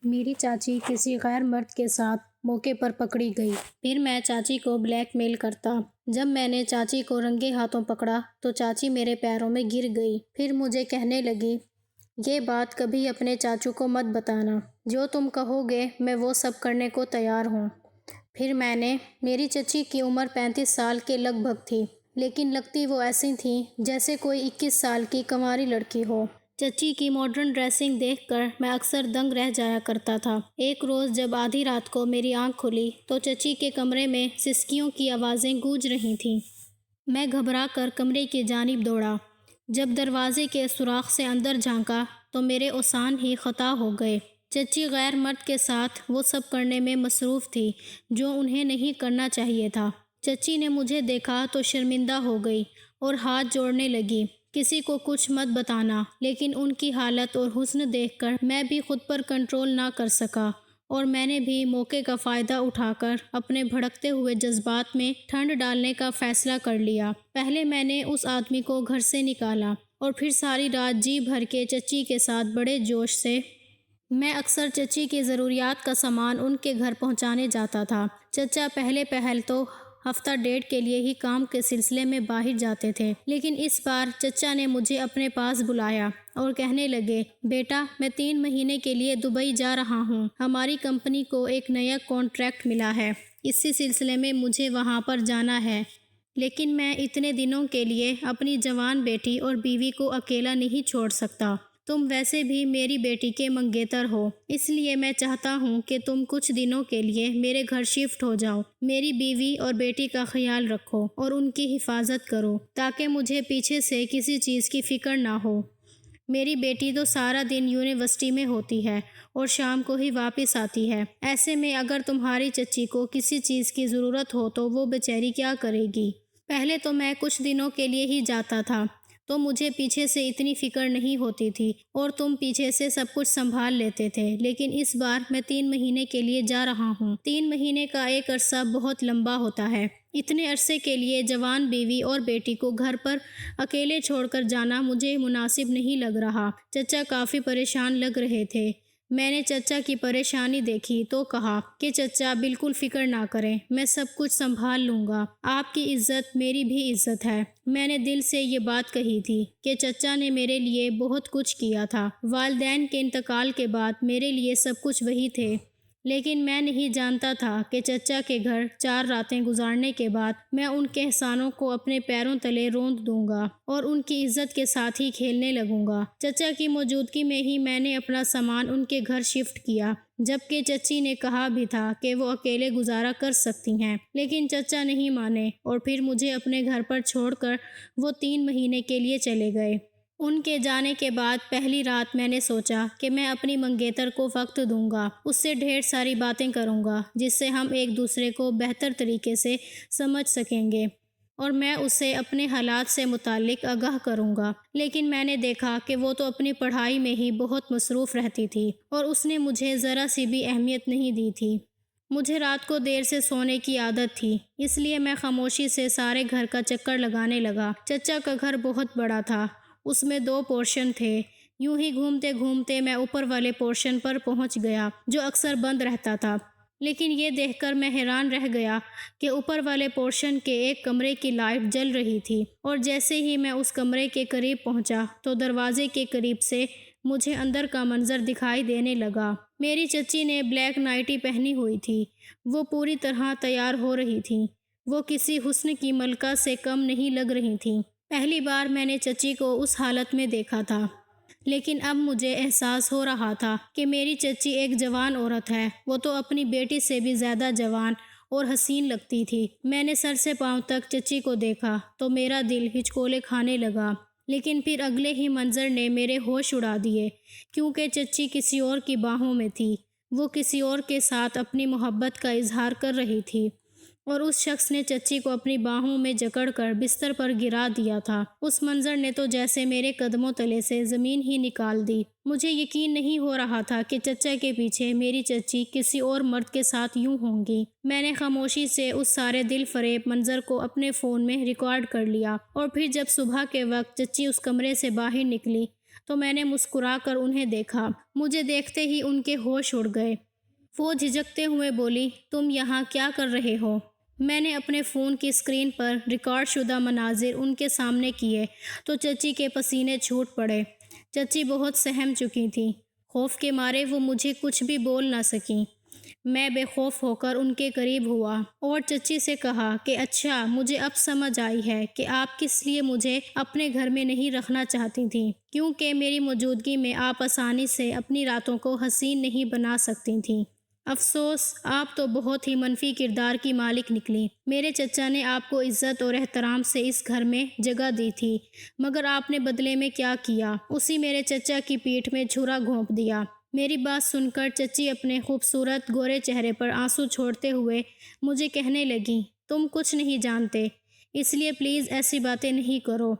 میری چاچی کسی غیر مرد کے ساتھ موقع پر پکڑی گئی۔ پھر میں چاچی کو بلیک میل کرتا۔ جب میں نے چاچی کو رنگے ہاتھوں پکڑا تو چاچی میرے پیروں میں گر گئی۔ پھر مجھے کہنے لگی، یہ بات کبھی اپنے چاچو کو مت بتانا، جو تم کہو گے میں وہ سب کرنے کو تیار ہوں۔ پھر میری چچی کی عمر 35 سال کے لگ بھگ تھی، لیکن لگتی وہ ایسی تھیں جیسے کوئی 21 سال کی کنواری لڑکی ہو۔ چچی کی ماڈرن ڈریسنگ دیکھ کر میں اکثر دنگ رہ جایا کرتا تھا۔ ایک روز جب آدھی رات کو میری آنکھ کھلی تو چچی کے کمرے میں سسکیوں کی آوازیں گونج رہی تھیں۔ میں گھبرا کر کمرے کی جانب دوڑا۔ جب دروازے کے سوراخ سے اندر جھانکا تو میرے اوسان ہی خطا ہو گئے۔ چچی غیر مرد کے ساتھ وہ سب کرنے میں مصروف تھی جو انہیں نہیں کرنا چاہیے تھا۔ چچی نے مجھے دیکھا تو شرمندہ ہو گئی اور ہاتھ جوڑنے لگی، کسی کو کچھ مت بتانا۔ لیکن ان کی حالت اور حزن دیکھ کر میں بھی خود پر کنٹرول نہ کر سکا اور میں نے بھی موقع کا فائدہ اٹھا کر اپنے بھڑکتے ہوئے جذبات میں ٹھنڈ ڈالنے کا فیصلہ کر لیا۔ پہلے میں نے اس آدمی کو گھر سے نکالا اور پھر ساری رات جی بھر کے چچی کے ساتھ بڑے جوش سے میں اکثر چچی کی ضروریات کا سامان ان کے گھر پہنچانے جاتا تھا۔ چچا پہل تو ہفتہ ڈیڑھ کے لیے ہی کام کے سلسلے میں باہر جاتے تھے، لیکن اس بار چچا نے مجھے اپنے پاس بلایا اور کہنے لگے، بیٹا میں 3 مہینے کے لیے دبئی جا رہا ہوں، ہماری کمپنی کو ایک نیا کانٹریکٹ ملا ہے، اسی سلسلے میں مجھے وہاں پر جانا ہے، لیکن میں اتنے دنوں کے لیے اپنی جوان بیٹی اور بیوی کو اکیلا نہیں چھوڑ سکتا۔ تم ویسے بھی میری بیٹی کے منگیتر ہو، اس لیے میں چاہتا ہوں کہ تم کچھ دنوں کے لیے میرے گھر شفٹ ہو جاؤ، میری بیوی اور بیٹی کا خیال رکھو اور ان کی حفاظت کرو تاکہ مجھے پیچھے سے کسی چیز کی فکر نہ ہو۔ میری بیٹی تو سارا دن یونیورسٹی میں ہوتی ہے اور شام کو ہی واپس آتی ہے، ایسے میں اگر تمہاری چچی کو کسی چیز کی ضرورت ہو تو وہ بیچاری کیا کرے گی؟ پہلے تو میں کچھ دنوں کے لیے ہی جاتا تھا تو مجھے پیچھے سے اتنی فکر نہیں ہوتی تھی اور تم پیچھے سے سب کچھ سنبھال لیتے تھے، لیکن اس بار میں 3 مہینے کے لیے جا رہا ہوں۔ 3 مہینے کا ایک عرصہ بہت لمبا ہوتا ہے، اتنے عرصے کے لیے جوان بیوی اور بیٹی کو گھر پر اکیلے چھوڑ کر جانا مجھے مناسب نہیں لگ رہا۔ چچا کافی پریشان لگ رہے تھے۔ میں نے چچا کی پریشانی دیکھی تو کہا کہ چچا بالکل فکر نہ کریں، میں سب کچھ سنبھال لوں گا، آپ کی عزت میری بھی عزت ہے۔ میں نے دل سے یہ بات کہی تھی کہ چچا نے میرے لیے بہت کچھ کیا تھا، والدین کے انتقال کے بعد میرے لیے سب کچھ وہی تھے، لیکن میں نہیں جانتا تھا کہ چچا کے گھر 4 راتیں گزارنے کے بعد میں ان کے احسانوں کو اپنے پیروں تلے روند دوں گا اور ان کی عزت کے ساتھ ہی کھیلنے لگوں گا۔ چچا کی موجودگی میں ہی میں نے اپنا سامان ان کے گھر شفٹ کیا، جبکہ چچی نے کہا بھی تھا کہ وہ اکیلے گزارا کر سکتی ہیں، لیکن چچا نہیں مانے اور پھر مجھے اپنے گھر پر چھوڑ کر وہ 3 مہینے کے لیے چلے گئے۔ ان کے جانے کے بعد پہلی رات میں نے سوچا کہ میں اپنی منگیتر کو وقت دوں گا، اس سے ڈھیر ساری باتیں کروں گا جس سے ہم ایک دوسرے کو بہتر طریقے سے سمجھ سکیں گے اور میں اسے اپنے حالات سے متعلق آگاہ کروں گا، لیکن میں نے دیکھا کہ وہ تو اپنی پڑھائی میں ہی بہت مصروف رہتی تھی اور اس نے مجھے ذرا سی بھی اہمیت نہیں دی تھی۔ مجھے رات کو دیر سے سونے کی عادت تھی، اس لیے میں خاموشی سے سارے گھر کا چکر لگانے لگا۔ چچا کا گھر بہت بڑا تھا، اس میں 2 پورشن تھے۔ یوں ہی گھومتے گھومتے میں اوپر والے پورشن پر پہنچ گیا جو اکثر بند رہتا تھا، لیکن یہ دیکھ کر میں حیران رہ گیا کہ اوپر والے پورشن کے ایک کمرے کی لائٹ جل رہی تھی اور جیسے ہی میں اس کمرے کے قریب پہنچا تو دروازے کے قریب سے مجھے اندر کا منظر دکھائی دینے لگا۔ میری چچی نے بلیک نائٹی پہنی ہوئی تھی، وہ پوری طرح تیار ہو رہی تھیں، وہ کسی حسن کی ملکہ سے کم نہیں لگ رہی تھیں۔ پہلی بار میں نے چچی کو اس حالت میں دیکھا تھا، لیکن اب مجھے احساس ہو رہا تھا کہ میری چچی ایک جوان عورت ہے، وہ تو اپنی بیٹی سے بھی زیادہ جوان اور حسین لگتی تھی۔ میں نے سر سے پاؤں تک چچی کو دیکھا تو میرا دل ہچکولے کھانے لگا، لیکن پھر اگلے ہی منظر نے میرے ہوش اڑا دیے، کیونکہ چچی کسی اور کی باہوں میں تھی، وہ کسی اور کے ساتھ اپنی محبت کا اظہار کر رہی تھی اور اس شخص نے چچی کو اپنی باہوں میں جکڑ کر بستر پر گرا دیا تھا۔ اس منظر نے تو جیسے میرے قدموں تلے سے زمین ہی نکال دی۔ مجھے یقین نہیں ہو رہا تھا کہ چچا کے پیچھے میری چچی کسی اور مرد کے ساتھ یوں ہوں گی۔ میں نے خاموشی سے اس سارے دل فریب منظر کو اپنے فون میں ریکارڈ کر لیا اور پھر جب صبح کے وقت چچی اس کمرے سے باہر نکلی تو میں نے مسکرا کر انہیں دیکھا۔ مجھے دیکھتے ہی ان کے ہوش اڑ گئے۔ وہ جھجکتے ہوئے بولی، تم یہاں کیا کر رہے ہو؟ میں نے اپنے فون کی اسکرین پر ریکارڈ شدہ مناظر ان کے سامنے کیے تو چچی کے پسینے چھوٹ پڑے۔ چچی بہت سہم چکی تھیں۔ خوف کے مارے وہ مجھے کچھ بھی بول نہ سکیں۔ میں بے خوف ہو کر ان کے قریب ہوا اور چچی سے کہا کہ اچھا، مجھے اب سمجھ آئی ہے کہ آپ کس لیے مجھے اپنے گھر میں نہیں رکھنا چاہتی تھیں، کیونکہ میری موجودگی میں آپ آسانی سے اپنی راتوں کو حسین نہیں بنا سکتی تھیں۔ افسوس، آپ تو بہت ہی منفی کردار کی مالک نکلی۔ میرے چچا نے آپ کو عزت اور احترام سے اس گھر میں جگہ دی تھی، مگر آپ نے بدلے میں کیا کیا؟ اسی میرے چچا کی پیٹھ میں چھرا گھونپ دیا۔ میری بات سن کر چچی اپنے خوبصورت گورے چہرے پر آنسو چھوڑتے ہوئے مجھے کہنے لگیں، تم کچھ نہیں جانتے، اس لیے پلیز ایسی باتیں نہیں کرو۔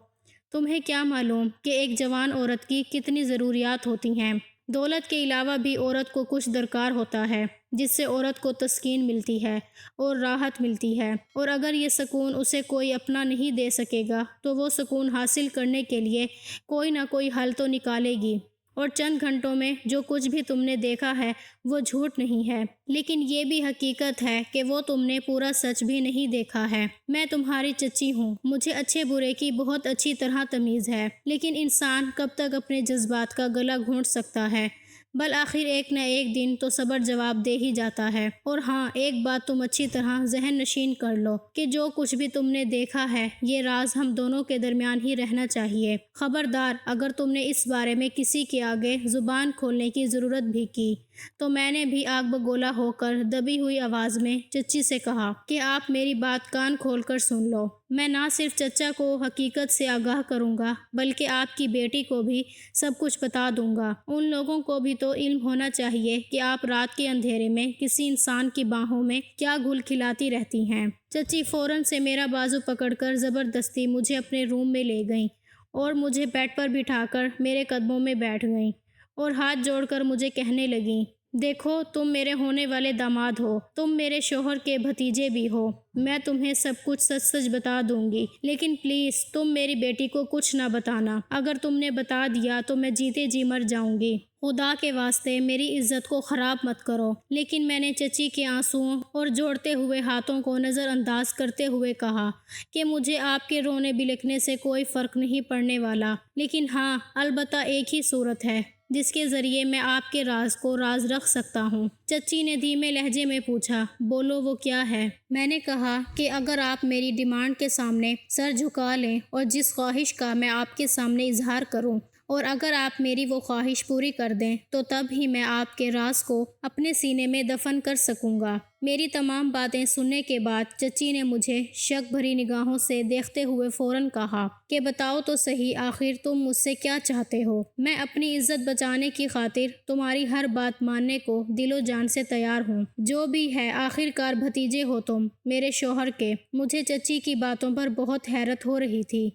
تمہیں کیا معلوم کہ ایک جوان عورت کی کتنی ضروریات ہوتی ہیں۔ دولت کے علاوہ بھی عورت کو کچھ درکار ہوتا ہے، جس سے عورت کو تسکین ملتی ہے اور راحت ملتی ہے، اور اگر یہ سکون اسے کوئی اپنا نہیں دے سکے گا تو وہ سکون حاصل کرنے کے لیے کوئی نہ کوئی حل تو نکالے گی۔ اور چند گھنٹوں میں جو کچھ بھی تم نے دیکھا ہے وہ جھوٹ نہیں ہے، لیکن یہ بھی حقیقت ہے کہ وہ تم نے پورا سچ بھی نہیں دیکھا ہے۔ میں تمہاری چچی ہوں، مجھے اچھے برے کی بہت اچھی طرح تمیز ہے، لیکن انسان کب تک اپنے جذبات کا گلا گھونٹ سکتا ہے؟ بالآخر ایک نہ ایک دن تو صبر جواب دے ہی جاتا ہے۔ اور ہاں، ایک بات تم اچھی طرح ذہن نشین کر لو کہ جو کچھ بھی تم نے دیکھا ہے یہ راز ہم دونوں کے درمیان ہی رہنا چاہیے۔ خبردار، اگر تم نے اس بارے میں کسی کے آگے زبان کھولنے کی ضرورت بھی کی تو میں نے بھی آگ بگولا ہو کر دبی ہوئی آواز میں چچی سے کہا کہ آپ میری بات کان کھول کر سن لو۔ میں نہ صرف چچا کو حقیقت سے آگاہ کروں گا بلکہ آپ کی بیٹی کو بھی سب کچھ بتا دوں گا۔ ان لوگوں کو بھی تو علم ہونا چاہیے کہ آپ رات کے اندھیرے میں کسی انسان کی باہوں میں کیا گھل کھلاتی رہتی ہیں۔ چچی فوراً سے میرا بازو پکڑ کر زبردستی مجھے اپنے روم میں لے گئیں اور مجھے بیڈ پر بٹھا کر میرے قدموں میں بیٹھ گئیں اور ہاتھ جوڑ کر مجھے کہنے لگیں، دیکھو، تم میرے ہونے والے داماد ہو، تم میرے شوہر کے بھتیجے بھی ہو، میں تمہیں سب کچھ سچ سچ بتا دوں گی، لیکن پلیز تم میری بیٹی کو کچھ نہ بتانا۔ اگر تم نے بتا دیا تو میں جیتے جی مر جاؤں گی۔ خدا کے واسطے میری عزت کو خراب مت کرو۔ لیکن میں نے چچی کے آنسوؤں اور جوڑتے ہوئے ہاتھوں کو نظر انداز کرتے ہوئے کہا کہ مجھے آپ کے رونے بلکنے سے کوئی فرق نہیں پڑنے والا، لیکن ہاں، البتہ ایک ہی صورت ہے جس کے ذریعے میں آپ کے راز کو راز رکھ سکتا ہوں۔ چچی نے دھیمے لہجے میں پوچھا، بولو، وہ کیا ہے؟ میں نے کہا کہ اگر آپ میری ڈیمانڈ کے سامنے سر جھکا لیں اور جس خواہش کا میں آپ کے سامنے اظہار کروں، اور اگر آپ میری وہ خواہش پوری کر دیں تو تب ہی میں آپ کے راز کو اپنے سینے میں دفن کر سکوں گا۔ میری تمام باتیں سننے کے بعد چچی نے مجھے شک بھری نگاہوں سے دیکھتے ہوئے فوراً کہا کہ بتاؤ تو صحیح، آخر تم مجھ سے کیا چاہتے ہو؟ میں اپنی عزت بچانے کی خاطر تمہاری ہر بات ماننے کو دل و جان سے تیار ہوں۔ جو بھی ہے، آخر کار بھتیجے ہو تم میرے شوہر کے۔ مجھے چچی کی باتوں پر بہت حیرت ہو رہی تھی۔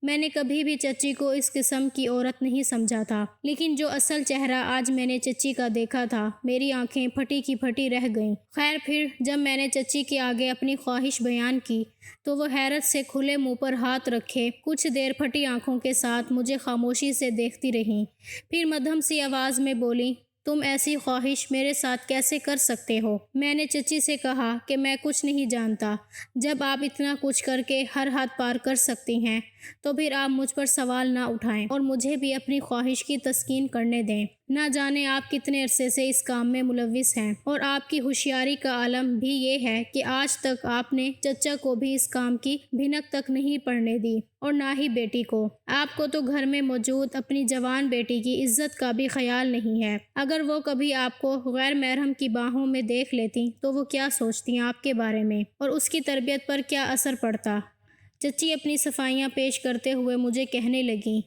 میں نے کبھی بھی چچی کو اس قسم کی عورت نہیں سمجھا تھا، لیکن جو اصل چہرہ آج میں نے چچی کا دیکھا تھا، میری آنکھیں پھٹی کی پھٹی رہ گئیں۔ خیر، پھر جب میں نے چچی کے آگے اپنی خواہش بیان کی تو وہ حیرت سے کھلے منہ پر ہاتھ رکھے کچھ دیر پھٹی آنکھوں کے ساتھ مجھے خاموشی سے دیکھتی رہیں، پھر مدھم سی آواز میں بولی، تم ایسی خواہش میرے ساتھ کیسے کر سکتے ہو؟ میں نے چچی سے کہا کہ میں کچھ نہیں جانتا۔ جب آپ اتنا کچھ کر کے ہر حد پار کر سکتی ہیں تو پھر آپ مجھ پر سوال نہ اٹھائیں اور مجھے بھی اپنی خواہش کی تسکین کرنے دیں۔ نہ جانے آپ کتنے عرصے سے اس کام میں ملوث ہیں، اور آپ کی ہوشیاری کا عالم بھی یہ ہے کہ آج تک آپ نے چچا کو بھی اس کام کی بھنک تک نہیں پڑنے دی، اور نہ ہی بیٹی کو۔ آپ کو تو گھر میں موجود اپنی جوان بیٹی کی عزت کا بھی خیال نہیں ہے۔ اگر وہ کبھی آپ کو غیر محرم کی باہوں میں دیکھ لیتی تو وہ کیا سوچتی آپ کے بارے میں، اور اس کی تربیت پر کیا اثر پڑتا؟ چچی اپنی صفائیاں پیش کرتے ہوئے مجھے کہنے لگیں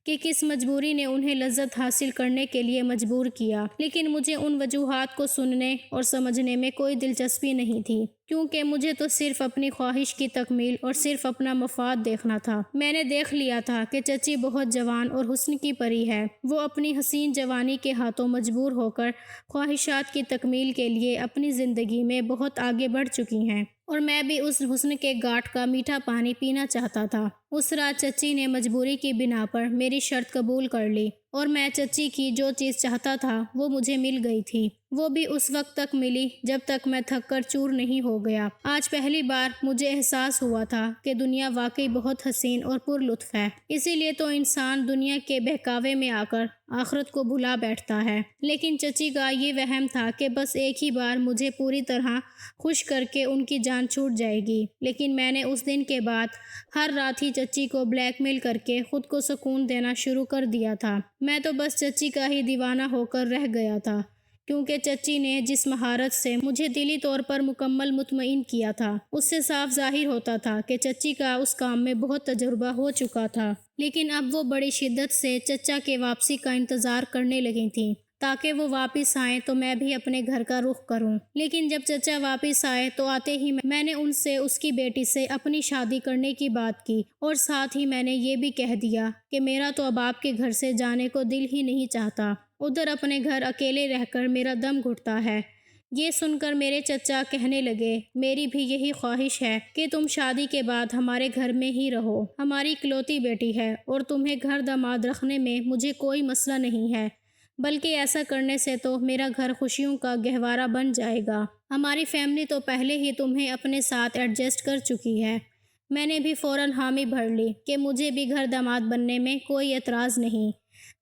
کہ کس مجبوری نے انہیں لذت حاصل کرنے کے لیے مجبور کیا، لیکن مجھے ان وجوہات کو سننے اور سمجھنے میں کوئی دلچسپی نہیں تھی، کیونکہ مجھے تو صرف اپنی خواہش کی تکمیل اور صرف اپنا مفاد دیکھنا تھا۔ میں نے دیکھ لیا تھا کہ چچی بہت جوان اور حسن کی پری ہے۔ وہ اپنی حسین جوانی کے ہاتھوں مجبور ہو کر خواہشات کی تکمیل کے لیے اپنی زندگی میں بہت آگے بڑھ چکی ہیں، اور میں بھی اس حسن کے گھاٹ کا میٹھا پانی پینا چاہتا تھا۔ اس رات چچی نے مجبوری کی بنا پر میری شرط قبول کر لی اور میں چچی کی جو چیز چاہتا تھا وہ مجھے مل گئی تھی۔ وہ بھی اس وقت تک ملی جب تک میں تھک کر چور نہیں ہو گیا۔ آج پہلی بار مجھے احساس ہوا تھا کہ دنیا واقعی بہت حسین اور پر لطف ہے۔ اسی لیے تو انسان دنیا کے بہکاوے میں آ کر آخرت کو بھلا بیٹھتا ہے۔ لیکن چچی کا یہ وہم تھا کہ بس ایک ہی بار مجھے پوری طرح خوش کر کے ان کی جان چھوٹ جائے گی۔ لیکن میں نے اس دن کے بعد ہر رات ہی چچی کو بلیک میل کر کے خود کو سکون دینا شروع کر دیا تھا۔ میں تو بس چچی کا ہی دیوانہ ہو کر رہ گیا تھا، کیونکہ چچی نے جس مہارت سے مجھے دلی طور پر مکمل مطمئن کیا تھا، اس سے صاف ظاہر ہوتا تھا کہ چچی کا اس کام میں بہت تجربہ ہو چکا تھا۔ لیکن اب وہ بڑی شدت سے چچا کے واپسی کا انتظار کرنے لگی تھیں تاکہ وہ واپس آئیں تو میں بھی اپنے گھر کا رخ کروں۔ لیکن جب چچا واپس آئے تو آتے ہی میں نے ان سے اس کی بیٹی سے اپنی شادی کرنے کی بات کی، اور ساتھ ہی میں نے یہ بھی کہہ دیا کہ میرا تو اب آپ کے گھر سے جانے کو دل ہی نہیں چاہتا، ادھر اپنے گھر اکیلے رہ کر میرا دم گھٹتا ہے۔ یہ سن کر میرے چچا کہنے لگے، میری بھی یہی خواہش ہے کہ تم شادی کے بعد ہمارے گھر میں ہی رہو، ہماری اکلوتی بیٹی ہے اور تمہیں گھر داماد رکھنے میں مجھے کوئی مسئلہ نہیں ہے، بلکہ ایسا کرنے سے تو میرا گھر خوشیوں کا گہوارہ بن جائے گا۔ ہماری فیملی تو پہلے ہی تمہیں اپنے ساتھ ایڈجسٹ کر چکی ہے۔ میں نے بھی فوراً حامی بھر لی کہ مجھے بھی گھر داماد بننے میں کوئی اعتراض نہیں،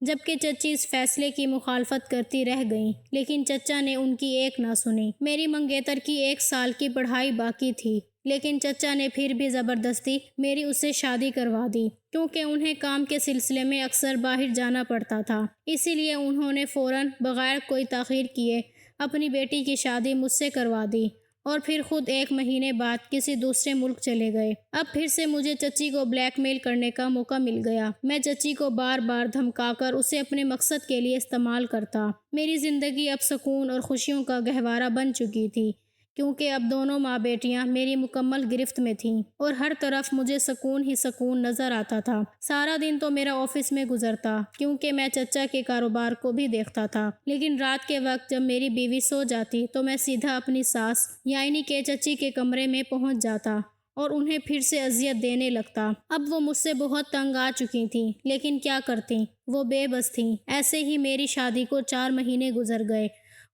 جبکہ چچی اس فیصلے کی مخالفت کرتی رہ گئیں، لیکن چچا نے ان کی ایک نہ سنی۔ میری منگیتر کی 1 سال کی پڑھائی باقی تھی، لیکن چچا نے پھر بھی زبردستی میری اس سے شادی کروا دی، کیونکہ انہیں کام کے سلسلے میں اکثر باہر جانا پڑتا تھا۔ اسی لیے انہوں نے فوراً بغیر کوئی تاخیر کیے اپنی بیٹی کی شادی مجھ سے کروا دی اور پھر خود 1 مہینے بعد کسی دوسرے ملک چلے گئے۔ اب پھر سے مجھے چچی کو بلیک میل کرنے کا موقع مل گیا۔ میں چچی کو بار بار دھمکا کر اسے اپنے مقصد کے لیے استعمال کرتا۔ میری زندگی اب سکون اور خوشیوں کا گہوارہ بن چکی تھی، کیونکہ اب دونوں ماں بیٹیاں میری مکمل گرفت میں تھیں اور ہر طرف مجھے سکون ہی سکون نظر آتا تھا۔ سارا دن تو میرا آفس میں گزرتا، کیونکہ میں چچا کے کاروبار کو بھی دیکھتا تھا، لیکن رات کے وقت جب میری بیوی سو جاتی تو میں سیدھا اپنی ساس یعنی کہ چچی کے کمرے میں پہنچ جاتا اور انہیں پھر سے اذیت دینے لگتا۔ اب وہ مجھ سے بہت تنگ آ چکی تھیں، لیکن کیا کرتیں، وہ بے بس تھیں۔ ایسے ہی میری شادی کو 4 مہینے گزر گئے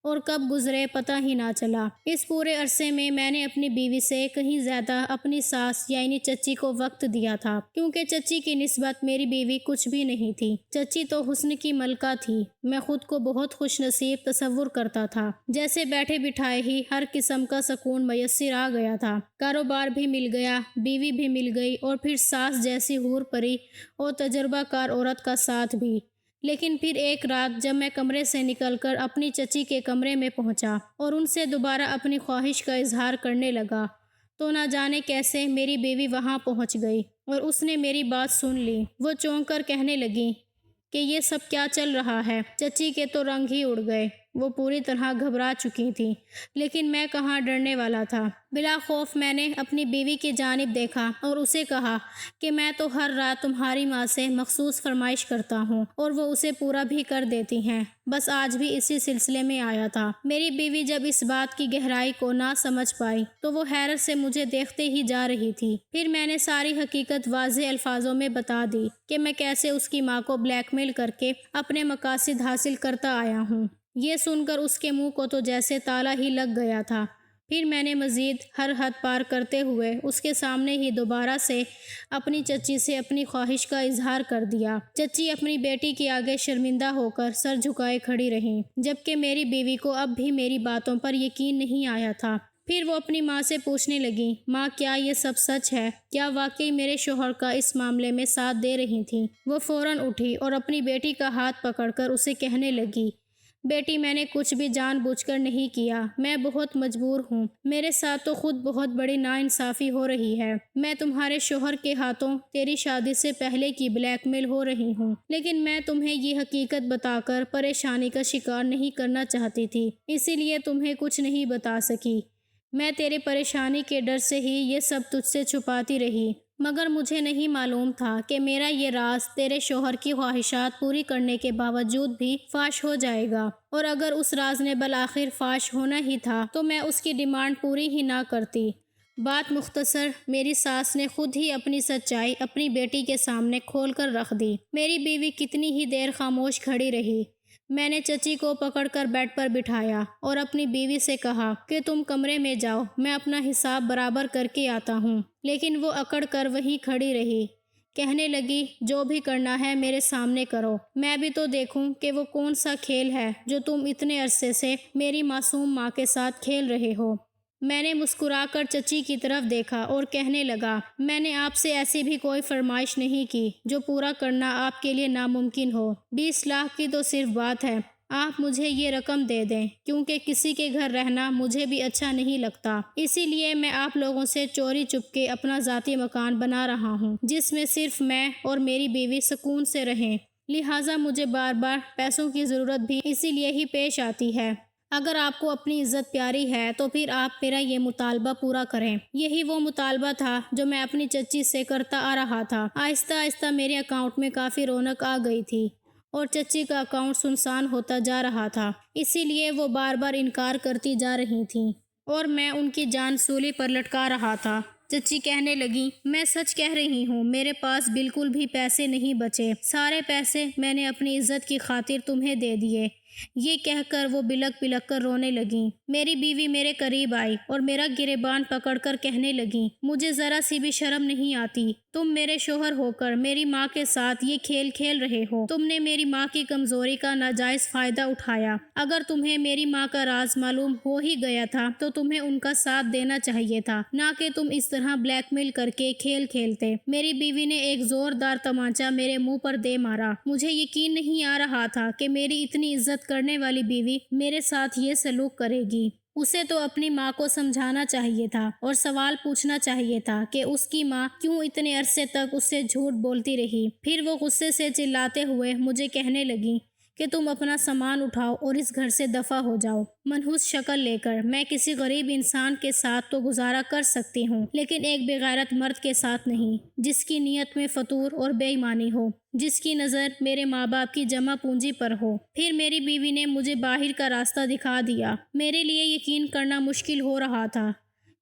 اور کب گزرے پتہ ہی نہ چلا۔ اس پورے عرصے میں میں نے اپنی بیوی سے کہیں زیادہ اپنی ساس یعنی چچی کو وقت دیا تھا، کیونکہ چچی کی نسبت میری بیوی کچھ بھی نہیں تھی۔ چچی تو حسن کی ملکہ تھی۔ میں خود کو بہت خوش نصیب تصور کرتا تھا، جیسے بیٹھے بٹھائے ہی ہر قسم کا سکون میسر آ گیا تھا۔ کاروبار بھی مل گیا، بیوی بھی مل گئی اور پھر ساس جیسی حور پری اور تجربہ کار عورت کا ساتھ بھی۔ لیکن پھر ایک رات جب میں کمرے سے نکل کر اپنی چچی کے کمرے میں پہنچا اور ان سے دوبارہ اپنی خواہش کا اظہار کرنے لگا تو نہ جانے کیسے میری بیوی وہاں پہنچ گئی اور اس نے میری بات سن لی۔ وہ چونک کر کہنے لگی کہ یہ سب کیا چل رہا ہے۔ چچی کے تو رنگ ہی اڑ گئے، وہ پوری طرح گھبرا چکی تھی، لیکن میں کہاں ڈرنے والا تھا۔ بلا خوف میں نے اپنی بیوی کی جانب دیکھا اور اسے کہا کہ میں تو ہر رات تمہاری ماں سے مخصوص فرمائش کرتا ہوں اور وہ اسے پورا بھی کر دیتی ہیں، بس آج بھی اسی سلسلے میں آیا تھا۔ میری بیوی جب اس بات کی گہرائی کو نہ سمجھ پائی تو وہ حیرت سے مجھے دیکھتے ہی جا رہی تھی۔ پھر میں نے ساری حقیقت واضح الفاظوں میں بتا دی کہ میں کیسے اس کی ماں کو بلیک میل کر کے اپنے مقاصد حاصل کرتا آیا ہوں۔ یہ سن کر اس کے منہ کو تو جیسے تالا ہی لگ گیا تھا۔ پھر میں نے مزید ہر حد پار کرتے ہوئے اس کے سامنے ہی دوبارہ سے اپنی چچی سے اپنی خواہش کا اظہار کر دیا۔ چچی اپنی بیٹی کے آگے شرمندہ ہو کر سر جھکائے کھڑی رہیں، جبکہ میری بیوی کو اب بھی میری باتوں پر یقین نہیں آیا تھا۔ پھر وہ اپنی ماں سے پوچھنے لگی، ماں کیا یہ سب سچ ہے؟ کیا واقعی میرے شوہر کا اس معاملے میں ساتھ دے رہی تھیں؟ وہ فوراً اٹھی اور اپنی بیٹی کا ہاتھ پکڑ کر اسے کہنے لگی، بیٹی میں نے کچھ بھی جان بوجھ کر نہیں کیا، میں بہت مجبور ہوں، میرے ساتھ تو خود بہت بڑی ناانصافی ہو رہی ہے۔ میں تمہارے شوہر کے ہاتھوں تیری شادی سے پہلے کی بلیک میل ہو رہی ہوں، لیکن میں تمہیں یہ حقیقت بتا کر پریشانی کا شکار نہیں کرنا چاہتی تھی، اسی لیے تمہیں کچھ نہیں بتا سکی۔ میں تیرے پریشانی کے ڈر سے ہی یہ سب تجھ سے چھپاتی رہی، مگر مجھے نہیں معلوم تھا کہ میرا یہ راز تیرے شوہر کی خواہشات پوری کرنے کے باوجود بھی فاش ہو جائے گا، اور اگر اس راز نے بالآخر فاش ہونا ہی تھا تو میں اس کی ڈیمانڈ پوری ہی نہ کرتی۔ بات مختصر، میری ساس نے خود ہی اپنی سچائی اپنی بیٹی کے سامنے کھول کر رکھ دی۔ میری بیوی کتنی ہی دیر خاموش کھڑی رہی۔ میں نے چچی کو پکڑ کر بیڈ پر بٹھایا اور اپنی بیوی سے کہا کہ تم کمرے میں جاؤ، میں اپنا حساب برابر کر کے آتا ہوں۔ لیکن وہ اکڑ کر وہیں کھڑی رہی۔ کہنے لگی، جو بھی کرنا ہے میرے سامنے کرو، میں بھی تو دیکھوں کہ وہ کون سا کھیل ہے جو تم اتنے عرصے سے میری معصوم ماں کے ساتھ کھیل رہے ہو۔ میں نے مسکرا کر چچی کی طرف دیکھا اور کہنے لگا، میں نے آپ سے ایسی بھی کوئی فرمائش نہیں کی جو پورا کرنا آپ کے لیے ناممکن ہو۔ 20 لاکھ کی تو صرف بات ہے، آپ مجھے یہ رقم دے دیں، کیونکہ کسی کے گھر رہنا مجھے بھی اچھا نہیں لگتا۔ اسی لیے میں آپ لوگوں سے چوری چپکے اپنا ذاتی مکان بنا رہا ہوں، جس میں صرف میں اور میری بیوی سکون سے رہیں۔ لہٰذا مجھے بار بار پیسوں کی ضرورت بھی اسی لیے ہی پیش آتی ہے۔ اگر آپ کو اپنی عزت پیاری ہے تو پھر آپ میرا یہ مطالبہ پورا کریں۔ یہی وہ مطالبہ تھا جو میں اپنی چچی سے کرتا آ رہا تھا۔ آہستہ آہستہ میرے اکاؤنٹ میں کافی رونق آ گئی تھی اور چچی کا اکاؤنٹ سنسان ہوتا جا رہا تھا۔ اسی لیے وہ بار بار انکار کرتی جا رہی تھیں اور میں ان کی جان سولی پر لٹکا رہا تھا۔ چچی کہنے لگی، میں سچ کہہ رہی ہوں، میرے پاس بالکل بھی پیسے نہیں بچے، سارے پیسے میں نے اپنی عزت کی خاطر تمہیں دے دیے۔ یہ کہہ کر وہ بلک بلک کر رونے لگیں۔ میری بیوی میرے قریب آئی اور میرا گریبان پکڑ کر کہنے لگیں، مجھے ذرا سی بھی شرم نہیں آتی، تم میرے شوہر ہو کر میری ماں کے ساتھ یہ کھیل کھیل رہے ہو، تم نے میری ماں کی کمزوری کا ناجائز فائدہ اٹھایا۔ اگر تمہیں میری ماں کا راز معلوم ہو ہی گیا تھا تو تمہیں ان کا ساتھ دینا چاہیے تھا، نہ کہ تم اس طرح بلیک میل کر کے کھیل کھیلتے۔ میری بیوی نے ایک زوردار تمانچہ میرے منہ پر دے مارا۔ مجھے یقین نہیں آ رہا تھا کہ میری اتنی عزت کرنے والی بیوی میرے ساتھ یہ سلوک کرے گی۔ اسے تو اپنی ماں کو سمجھانا چاہیے تھا اور سوال پوچھنا چاہیے تھا کہ اس کی ماں کیوں اتنے عرصے تک اس سے جھوٹ بولتی رہی۔ پھر وہ غصے سے چلاتے ہوئے مجھے کہنے لگی کہ تم اپنا سامان اٹھاؤ اور اس گھر سے دفع ہو جاؤ۔ منحوس شکل لے کر میں کسی غریب انسان کے ساتھ تو گزارا کر سکتی ہوں، لیکن ایک بے غیرت مرد کے ساتھ نہیں، جس کی نیت میں فتور اور بے ایمانی ہو، جس کی نظر میرے ماں باپ کی جمع پونجی پر ہو۔ پھر میری بیوی نے مجھے باہر کا راستہ دکھا دیا۔ میرے لیے یقین کرنا مشکل ہو رہا تھا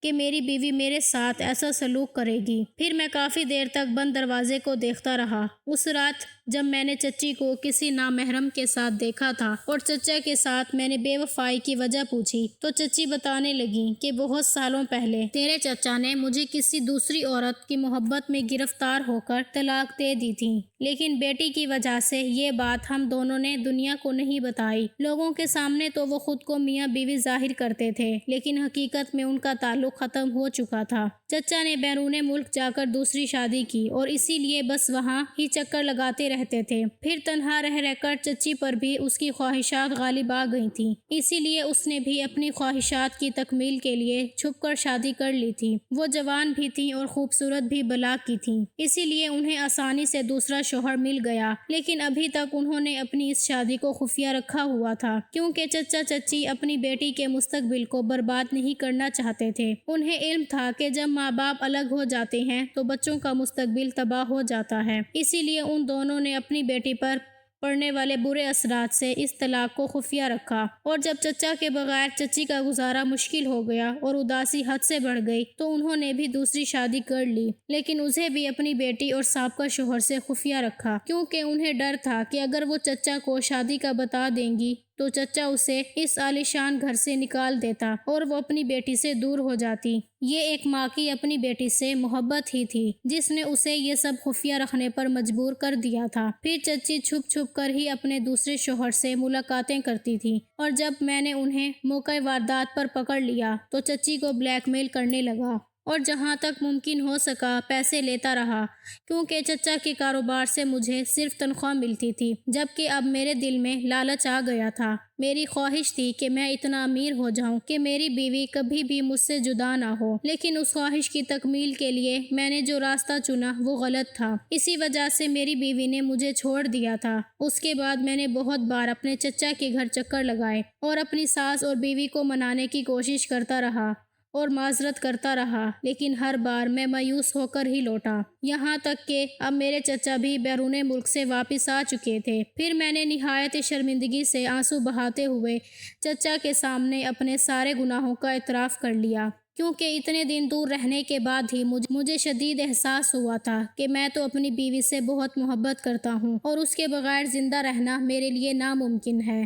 کہ میری بیوی میرے ساتھ ایسا سلوک کرے گی۔ پھر میں کافی دیر تک بند دروازے کو دیکھتا رہا۔ اس رات جب میں نے چچی کو کسی نامحرم کے ساتھ دیکھا تھا اور چچا کے ساتھ میں نے بے وفائی کی وجہ پوچھی تو چچی بتانے لگیں کہ بہت سالوں پہلے تیرے چچا نے مجھے کسی دوسری عورت کی محبت میں گرفتار ہو کر طلاق دے دی تھی، لیکن بیٹی کی وجہ سے یہ بات ہم دونوں نے دنیا کو نہیں بتائی۔ لوگوں کے سامنے تو وہ خود کو میاں بیوی ظاہر کرتے تھے، لیکن حقیقت میں ان کا تعلق ختم ہو چکا تھا۔ چچا نے بیرون ملک جا کر دوسری شادی کی اور اسی لیے بس وہاں ہی چکر لگاتے رہتے تھے۔ پھر تنہا رہ کر چچی پر بھی اس کی خواہشات غالب آ گئی تھیں، اسی لیے اس نے بھی اپنی خواہشات کی تکمیل کے لیے چھپ کر شادی کر لی تھی۔ وہ جوان بھی تھیں اور خوبصورت بھی بلا کی تھیں، اسی لیے انہیں آسانی سے دوسرا شوہر مل گیا، لیکن ابھی تک انہوں نے اپنی اس شادی کو خفیہ رکھا ہوا تھا، کیونکہ چچا چچی اپنی بیٹی کے مستقبل کو برباد نہیں کرنا چاہتے تھے۔ انہیں علم تھا کہ جب ماں باپ الگ ہو جاتے ہیں تو بچوں کا مستقبل تباہ ہو جاتا ہے، اسی لیے ان دونوں نے اپنی بیٹی پر پڑنے والے برے اثرات سے اس طلاق کو خفیہ رکھا۔ اور جب چچا کے بغیر چچی کا گزارا مشکل ہو گیا اور اداسی حد سے بڑھ گئی تو انہوں نے بھی دوسری شادی کر لی، لیکن اسے بھی اپنی بیٹی اور سابقہ شوہر سے خفیہ رکھا، کیونکہ انہیں ڈر تھا کہ اگر وہ چچا کو شادی کا بتا دیں گی تو چچا اسے اس عالیشان گھر سے نکال دیتا اور وہ اپنی بیٹی سے دور ہو جاتی۔ یہ ایک ماں کی اپنی بیٹی سے محبت ہی تھی جس نے اسے یہ سب خفیہ رکھنے پر مجبور کر دیا تھا۔ پھر چچی چھپ چھپ کر ہی اپنے دوسرے شوہر سے ملاقاتیں کرتی تھی، اور جب میں نے انہیں موقع واردات پر پکڑ لیا تو چچی کو بلیک میل کرنے لگا اور جہاں تک ممکن ہو سکا پیسے لیتا رہا، کیونکہ چچا کے کاروبار سے مجھے صرف تنخواہ ملتی تھی، جبکہ اب میرے دل میں لالچ آ گیا تھا۔ میری خواہش تھی کہ میں اتنا امیر ہو جاؤں کہ میری بیوی کبھی بھی مجھ سے جدا نہ ہو، لیکن اس خواہش کی تکمیل کے لیے میں نے جو راستہ چنا وہ غلط تھا۔ اسی وجہ سے میری بیوی نے مجھے چھوڑ دیا تھا۔ اس کے بعد میں نے بہت بار اپنے چچا کے گھر چکر لگائے اور اپنی ساس اور بیوی کو منانے کی کوشش کرتا رہا اور معذرت کرتا رہا، لیکن ہر بار میں مایوس ہو کر ہی لوٹا، یہاں تک کہ اب میرے چچا بھی بیرون ملک سے واپس آ چکے تھے۔ پھر میں نے نہایت شرمندگی سے آنسو بہاتے ہوئے چچا کے سامنے اپنے سارے گناہوں کا اعتراف کر لیا۔ کیونکہ اتنے دن دور رہنے کے بعد ہی مجھے شدید احساس ہوا تھا کہ میں تو اپنی بیوی سے بہت محبت کرتا ہوں اور اس کے بغیر زندہ رہنا میرے لیے ناممکن ہے۔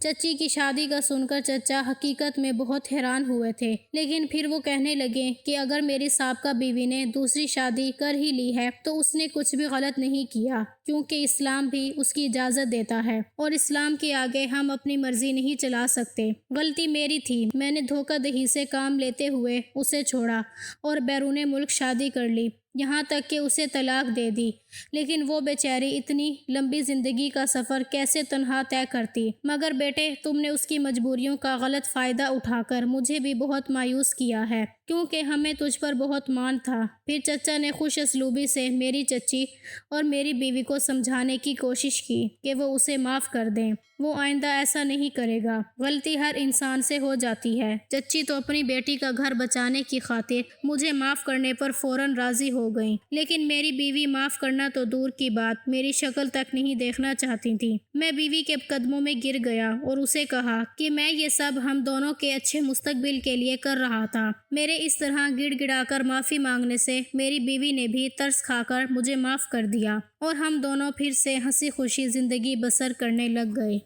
چچی کی شادی کا سن کر چچا حقیقت میں بہت حیران ہوئے تھے، لیکن پھر وہ کہنے لگے کہ اگر میری سابقہ بیوی نے دوسری شادی کر ہی لی ہے تو اس نے کچھ بھی غلط نہیں کیا، کیونکہ اسلام بھی اس کی اجازت دیتا ہے اور اسلام کے آگے ہم اپنی مرضی نہیں چلا سکتے۔ غلطی میری تھی، میں نے دھوکہ دہی سے کام لیتے ہوئے اسے چھوڑا اور بیرون ملک شادی کر لی، یہاں تک کہ اسے طلاق دے دی، لیکن وہ بیچاری اتنی لمبی زندگی کا سفر کیسے تنہا طے کرتی؟ مگر بیٹے، تم نے اس کی مجبوریوں کا غلط فائدہ اٹھا کر مجھے بھی بہت مایوس کیا ہے، کیونکہ ہمیں تجھ پر بہت مان تھا۔ پھر چچا نے خوش اسلوبی سے میری چچی اور میری بیوی کو سمجھانے کی کوشش کی کہ وہ اسے معاف کر دیں، وہ آئندہ ایسا نہیں کرے گا۔ غلطی ہر انسان سے ہو جاتی ہے۔ چچی تو اپنی بیٹی کا گھر بچانے کی خاطر مجھے معاف کرنے پر فوراً راضی ہو گئیں، لیکن میری بیوی معاف کرنا تو دور کی بات، میری شکل تک نہیں دیکھنا چاہتی تھی۔ میں بیوی کے قدموں میں گر گیا اور اسے کہا کہ میں یہ سب ہم دونوں کے اچھے مستقبل کے لیے کر رہا تھا۔ میرے اس طرح گڑ گڑا کر معافی مانگنے سے میری بیوی نے بھی ترس کھا کر مجھے معاف کر دیا اور ہم دونوں پھر سے ہنسی خوشی زندگی بسر کرنے لگ گئے۔